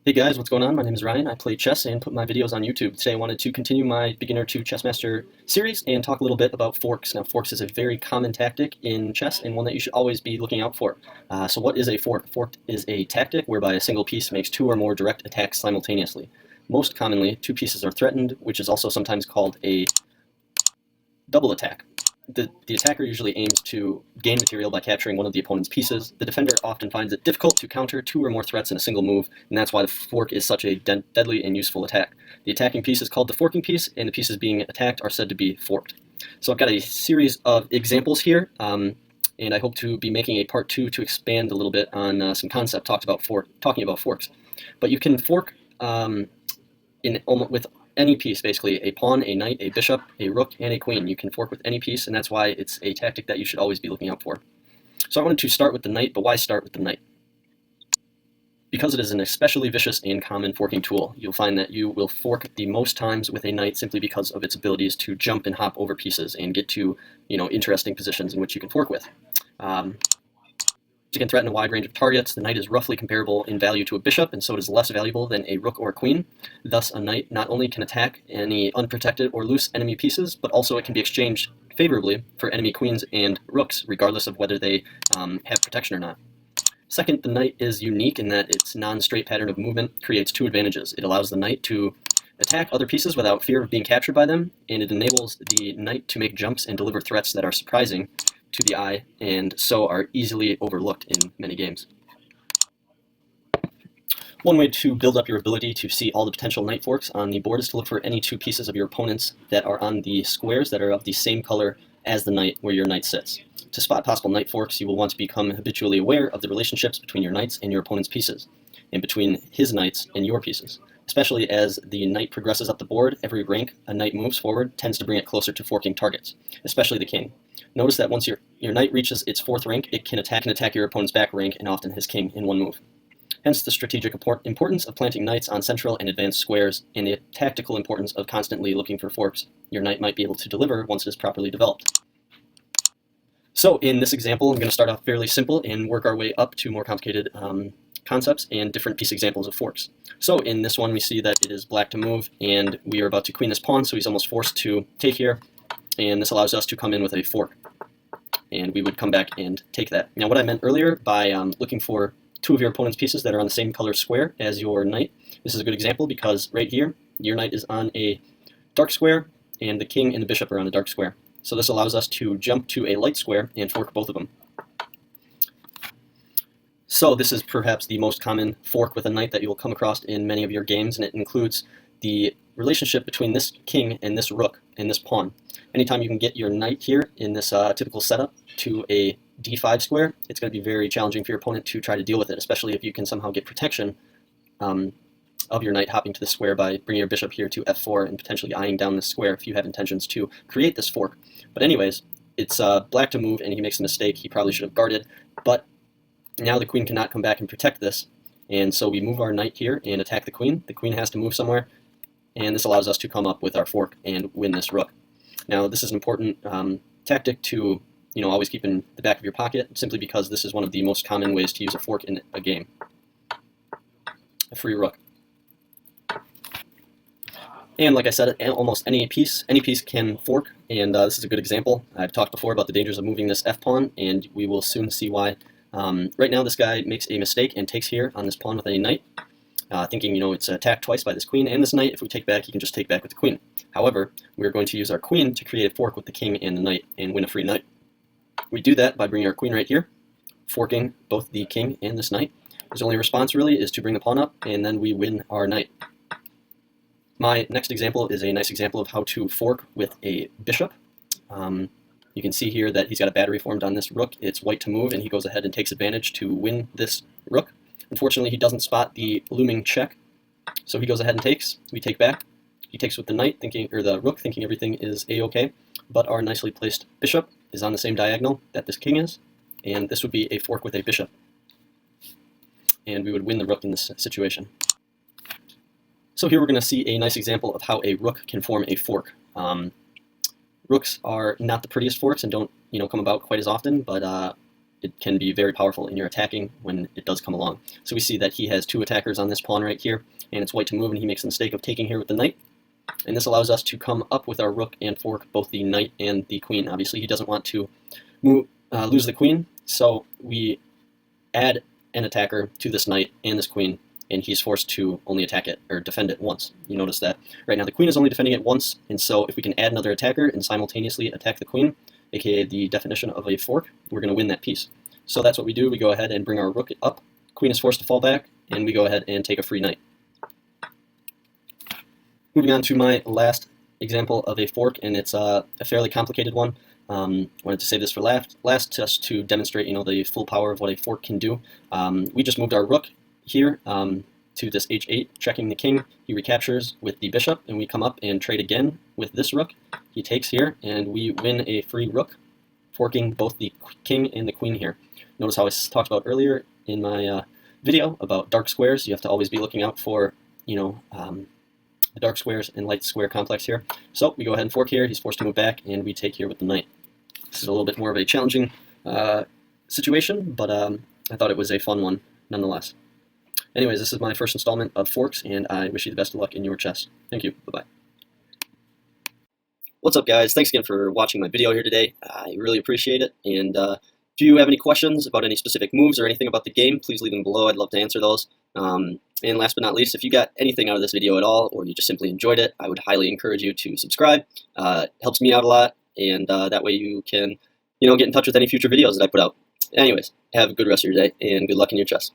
Hey guys, what's going on? My name is Ryan. I play chess and put my videos on YouTube. Today I wanted to continue my Beginner to Chessmaster series and talk a little bit about forks. Now, forks is a very common tactic in chess and one that you should always be looking out for. So what is a fork? Fork is a tactic whereby a single piece makes two or more direct attacks simultaneously. Most commonly, two pieces are threatened, which is also sometimes called a double attack. The attacker usually aims to gain material by capturing one of the opponent's pieces. The defender often finds it difficult to counter two or more threats in a single move, and that's why the fork is such a deadly and useful attack. The attacking piece is called the forking piece, and the pieces being attacked are said to be forked. So I've got a series of examples here, and I hope to be making a part 2 to expand a little bit on some concept talking about forks. But you can fork with any piece, basically a pawn, a knight, a bishop, a rook, and a queen. You can fork with any piece, and that's why it's a tactic that you should always be looking out for. So I wanted to start with the knight, but why start with the knight? Because it is an especially vicious and common forking tool. You'll find that you will fork the most times with a knight simply because of its abilities to jump and hop over pieces and get to, interesting positions in which you can fork with. It can threaten a wide range of targets. The knight is roughly comparable in value to a bishop, and so it is less valuable than a rook or a queen. Thus, a knight not only can attack any unprotected or loose enemy pieces, but also it can be exchanged favorably for enemy queens and rooks, regardless of whether they have protection or not. Second, the knight is unique in that its non-straight pattern of movement creates two advantages. It allows the knight to attack other pieces without fear of being captured by them, and it enables the knight to make jumps and deliver threats that are surprising to the eye and so are easily overlooked in many games. One way to build up your ability to see all the potential knight forks on the board is to look for any two pieces of your opponents that are on the squares that are of the same color as the knight where your knight sits. To spot possible knight forks, you will want to become habitually aware of the relationships between your knights and your opponent's pieces, and between his knights and your pieces. Especially as the knight progresses up the board, every rank a knight moves forward tends to bring it closer to forking targets, especially the king. Notice that once your knight reaches its 4th rank, it can attack your opponent's back rank and often his king in one move. Hence the strategic importance of planting knights on central and advanced squares, and the tactical importance of constantly looking for forks your knight might be able to deliver once it is properly developed. So in this example, I'm going to start off fairly simple and work our way up to more complicated concepts and different piece examples of forks. So in this one, we see that it is black to move, and we are about to queen this pawn, so he's almost forced to take here, and this allows us to come in with a fork, and we would come back and take that. Now, what I meant earlier by looking for two of your opponent's pieces that are on the same color square as your knight, this is a good example because right here, your knight is on a dark square, and the king and the bishop are on a dark square. So this allows us to jump to a light square and fork both of them. So this is perhaps the most common fork with a knight that you will come across in many of your games, and it includes the relationship between this king and this rook and this pawn. Anytime you can get your knight here in this typical setup to a d5 square, it's going to be very challenging for your opponent to try to deal with it, especially if you can somehow get protection of your knight hopping to the square by bringing your bishop here to f4 and potentially eyeing down this square if you have intentions to create this fork. But anyways, it's black to move, and he makes a mistake. He probably should have guarded, but now the queen cannot come back and protect this, and so we move our knight here and attack the queen. The queen has to move somewhere, and this allows us to come up with our fork and win this rook. Now, this is an important tactic to always keep in the back of your pocket, simply because this is one of the most common ways to use a fork in a game. A free rook. And like I said, almost any piece can fork, and this is a good example. I've talked before about the dangers of moving this f-pawn, and we will soon see why. Right now, this guy makes a mistake and takes here on this pawn with a knight, thinking it's attacked twice by this queen and this knight. If we take back, he can just take back with the queen. However, we're going to use our queen to create a fork with the king and the knight and win a free knight. We do that by bringing our queen right here, forking both the king and this knight. His only response really is to bring the pawn up, and then we win our knight. My next example is a nice example of how to fork with a bishop. You can see here that he's got a battery formed on this rook. It's white to move, and he goes ahead and takes advantage to win this rook. Unfortunately, he doesn't spot the looming check, so he goes ahead and takes. We take back. He takes with the knight, the rook, thinking everything is a-okay, but our nicely placed bishop is on the same diagonal that this king is, and this would be a fork with a bishop, and we would win the rook in this situation. So here we're going to see a nice example of how a rook can form a fork. Rooks are not the prettiest forks and don't come about quite as often, but it can be very powerful in your attacking when it does come along. So we see that he has 2 attackers on this pawn right here, and it's white to move, and he makes the mistake of taking here with the knight. And this allows us to come up with our rook and fork both the knight and the queen. Obviously, he doesn't want to lose the queen, so we add an attacker to this knight and this queen, and he's forced to only attack it, or defend it once. You notice that right now the queen is only defending it once, and so if we can add another attacker and simultaneously attack the queen, aka the definition of a fork, we're going to win that piece. So that's what we do. We go ahead and bring our rook up, queen is forced to fall back, and we go ahead and take a free knight. Moving on to my last example of a fork, and it's a fairly complicated one. Wanted to save this for last just to demonstrate, the full power of what a fork can do. We just moved our rook here to this h8, checking the king. He recaptures with the bishop, and we come up and trade again with this rook. He takes here, and we win a free rook, forking both the king and the queen here. Notice how I talked about earlier in my video about dark squares. You have to always be looking out for, the dark squares and light square complex here. So we go ahead and fork here. He's forced to move back, and we take here with the knight. This is a little bit more of a challenging situation, but I thought it was a fun one nonetheless. Anyways, this is my first installment of Forks, and I wish you the best of luck in your chess. Thank you. Bye-bye. What's up, guys? Thanks again for watching my video here today. I really appreciate it, and if you have any questions about any specific moves or anything about the game, please leave them below. I'd love to answer those. And last but not least, if you got anything out of this video at all, or you just simply enjoyed it, I would highly encourage you to subscribe. It helps me out a lot, and that way you can, get in touch with any future videos that I put out. Anyways, have a good rest of your day, and good luck in your chess.